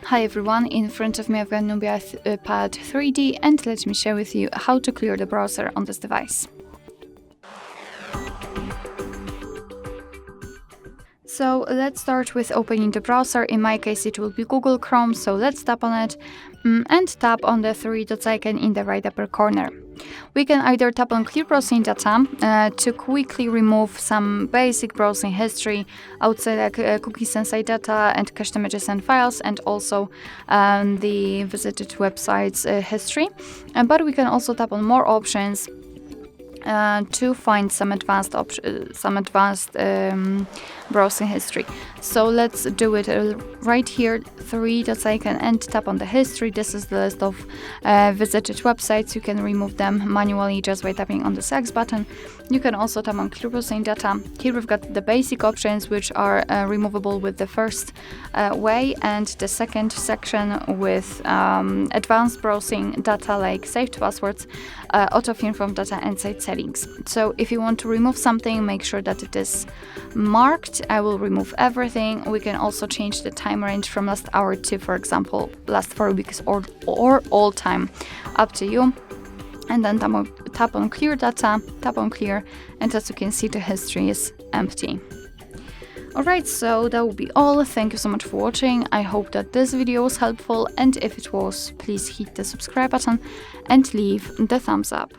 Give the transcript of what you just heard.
Hi everyone, in front of me I've got NUBIA Pad 3D and let me share with you how to clear the browser on this device. So let's start with opening the browser. In my case it will be Google Chrome, so let's tap on it and tap on the three dots icon in the right upper corner. We can either tap on Clear Browsing Data to quickly remove some basic browsing history outside like cookies and site data and cached images and files, and also the visited websites history. But we can also tap on More Options to find some advanced browsing history. So let's do it right here, three dots icon, and tap on the history. This is the list of visited websites. You can remove them manually just by tapping on the X button. You can also tap on Clear Browsing Data. Here we've got the basic options, which are removable with the first way, and the second section with advanced browsing data like saved passwords, autofill from data, and site settings. So if you want to remove something, make sure that it is marked. I will remove everything. We can also change the time range from last hour to, for example, last 4 weeks or all time, up to you. And then tap on Clear Data, tap on Clear, and as you can see, the history is empty. Alright, so that will be all. Thank you so much for watching. I hope that this video was helpful, and if it was, please hit the subscribe button and leave the thumbs up.